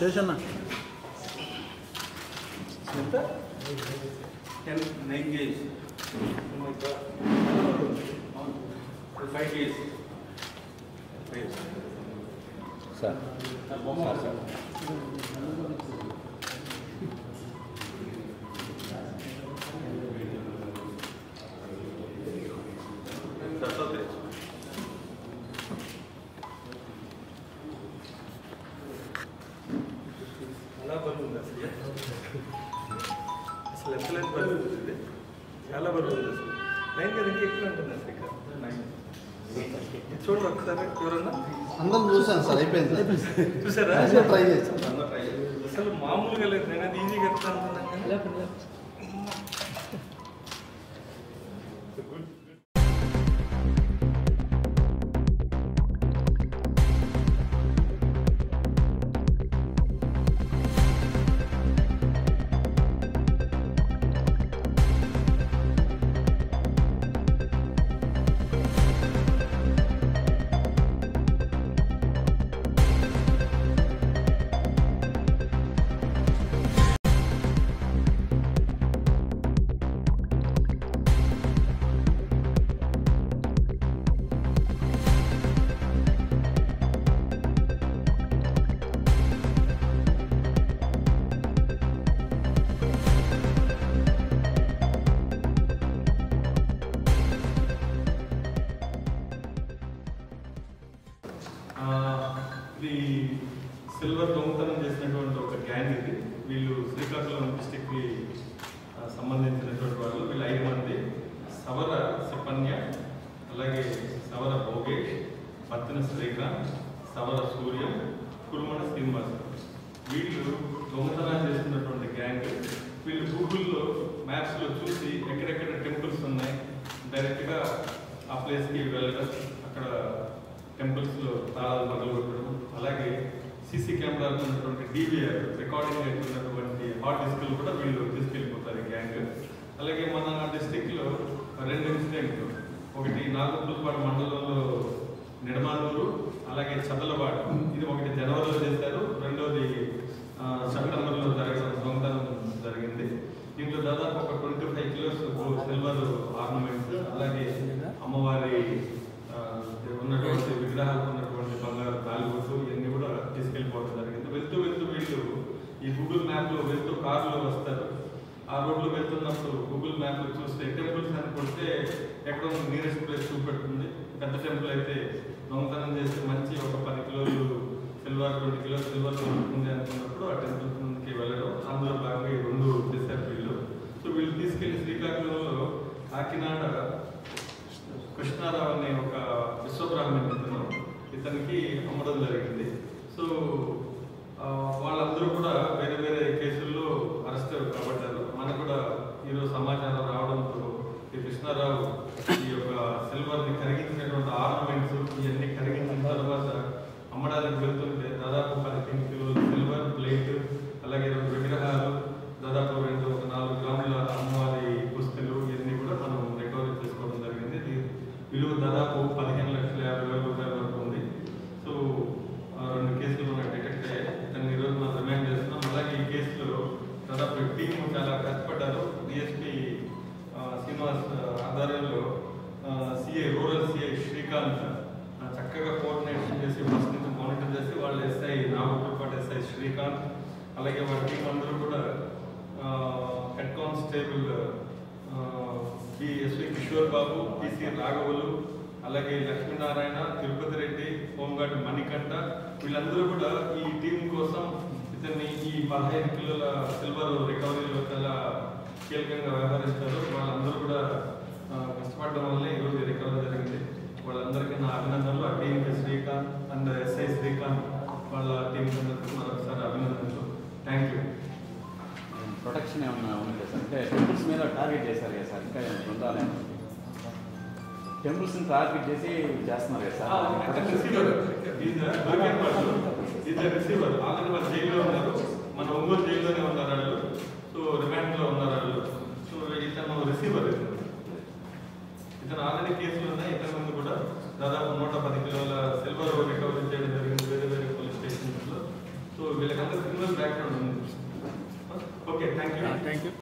Seshanna 9 kg. Oh my God. 5 kg. Sir sir చాలా బరువు ఉంది అసలు ఎంత బరువు ఉంది, చాలా బరువు ఉంది అసలు. లైన్ కదా ఇంకా ఎక్కువ ఉంటుంది అసలు ఇక్కడ. చూడండి ఒకసారి ఎవరన్నా అందరం చూసాను సార్, అయిపోయింది చూసారా? ట్రై చేస్తాను. అసలు మామూలుగా లేదు, నేను అది ఈజీగా ఎత్తా అనుకున్నాను. ఇది సిల్వర్ దొంగతనం చేసినటువంటి ఒక గ్యాంగ్ ఇది. వీళ్ళు శ్రీకాకుళం డిస్టిక్కి సంబంధించినటువంటి వాళ్ళు. వీళ్ళు 5 మంది. సవర సిపన్య, అలాగే సవర భోగేష్, పత్తన శ్రీకాంత్, సవర సూర్య, కురుమణ శ్రీనివాస్. వీళ్ళు దొంగతనాలు చేస్తున్నటువంటి గ్యాంగ్. వీళ్ళు గూగుల్లో మ్యాప్స్లో చూసి ఎక్కడెక్కడ టెంపుల్స్ ఉన్నాయి డైరెక్ట్గా ఆ ప్లేస్కి వెళ్ళడం, అక్కడ టెంపుల్స్లో తాళాలు పగలగొట్టడం, అలాగే సీసీ కెమెరాలు ఉన్నటువంటి డివిఆర్ రికార్డింగ్ ఉన్నటువంటి హార్డ్ డిస్క్లు కూడా వీళ్ళు తీసుకెళ్ళిపోతారు ఈ గ్యాంగ్. అలాగే మన డిస్టిక్లో 2 ఇన్సిడెంట్లు, ఒకటి నాగపూర్పాడు మండలంలో నిడమానూరు, అలాగే చదలవాడు. ఇది ఒకటి జనవరిలో చేశారు, రెండోది సెప్టెంబర్లో దొంగతనం జరిగింది. దీంట్లో దాదాపు ఒక 25 కిలోస్ సిల్వర్ ఆర్నమెంట్స్, అలాగే అమ్మవారి ఉన్నటువంటి విగ్రహాలు ఉన్నటువంటి బంగారు తాలిబొట్టు ఇవన్నీ కూడా తీసుకెళ్ళిపోవడం జరిగింది. వెళ్తూ వీళ్ళు ఈ గూగుల్ మ్యాప్లో వెళ్తూ కారులో వస్తారు. ఆ రోడ్లో వెళ్తున్నప్పుడు గూగుల్ మ్యాప్లో చూస్తే టెంపుల్స్ అని కొడితే ఎక్కడో నియరెస్ట్ ప్లేస్ చూపెడుతుంది. పెద్ద టెంపుల్ అయితే దొంగతనం చేస్తే మంచి ఒక 10 కిలోలు సిల్వర్, 20 కిలోలు సిల్వర్ దొరుకుతుంది అనుకున్నప్పుడు ఆ టెంపుల్ ముందుకి వెళ్ళడం. అందులో భాగంగా 2 చేశారు వీళ్ళు. సో వీళ్ళు తీసుకెళ్లి శ్రీకాకుళంలో కాకినాడ కృష్ణారావు అనే ఒక విశ్వబ్రాహ్మణ్ ఇతనికి అమ్మడం జరిగింది. సో వాళ్ళందరూ కూడా వేరే వేరే కేసుల్లో అరెస్ట్ కాబట్టారు. మనకు కూడా ఈరోజు సమాచారం రావడంతో ఈ కృష్ణారావు ఈ యొక్క సిల్వర్ని కరిగించినటువంటి ఆర్నమెంట్స్ ఇవన్నీ కరిగించిన తర్వాత అమ్మడానికి వెళ్తుంటే దాదాపు 15 కిలోల సిల్వర్ ప్లేట్, అలాగే 2 విగ్రహాలు, దాదాపు 4 గ్రాముల అమ్మవారి పుస్తలు ఇవన్నీ కూడా మనం రికవరీ చేసుకోవడం జరిగింది. విలువ దాదాపు 15,50,000 రూపాయల వరకు ఉంది. సో 2 కేసులు మనకు డిటెక్ట్ అయ్యాయి. దాన్ని ఈరోజు మనం రిమైండ్ చేస్తున్నాం. అలాగే ఈ కేసులో దాదాపు టీము చాలా కష్టపడ్డారు. డిఎస్పీ శ్రీనివాస్ ఆధ్వర్యంలో సిఐ రూరల్ సిఐ శ్రీకాంత్ చక్కగా కోఆర్డినేషన్ చేసి ఫస్ట్ నుంచి మానిటర్ చేసి వాళ్ళ ఎస్ఐ నాగపూర్పాటు ఎస్ఐ శ్రీకాంత్, అలాగే వాళ్ళ టీం అందరూ కూడా head constable SV Kishore Babu, PC రాఘవులు, అలాగే లక్ష్మీనారాయణ, తిరుపతి రెడ్డి, హోంగార్డ్ మణికంఠ, వీళ్ళందరూ కూడా ఈ టీం కోసం ఇతన్ని ఈ 15 కిలోల సిల్వర్ రికవరీలో చాలా కీలకంగా వ్యవహరిస్తారు. వాళ్ళందరూ కూడా కష్టపడడం వల్లే ఈరోజు రికవరీ జరిగింది. వాళ్ళందరికీ నా అభినందనలు. ఆ టీంకి శ్రీకాంత్ అండ్ ఎస్ఐ శ్రీకాంత్ వాళ్ళ టీం అందరికీ మరొకసారి అభినందనలు. Thank you. ప్రొటెక్షన్ ఏమన్నా ఉంది సార్? అంటే టెంపుల్స్ మీద టార్గెట్ చేశారు కదా సార్, ఇంకా ఉండాలి. టెంపుల్స్ని టార్గెట్ చేసి చేస్తున్నారు కదా సార్. రిసీవర్ ఆల్రెడీ మన జైల్లో ఉన్నారు, మన ఒంగోలు జైల్లోనే ఉన్నారు వాళ్ళు. సో రిమాండ్లో ఉన్నారు వాళ్ళు. సో ఇతను రిసీవర్, ఇతను ఆల్రెడీ కేసులు ఉన్నాయి. ఇతని ముందు కూడా దాదాపు 110 కిలోల సిల్వర్ రికవరీ చేయడం జరిగింది వేరే వేరే పోలీస్ స్టేషన్స్లో. సో వీళ్ళకంతా క్రిమినల్ బ్యాక్గ్రౌండ్ ఉంది. Okay, thank you. Thank you.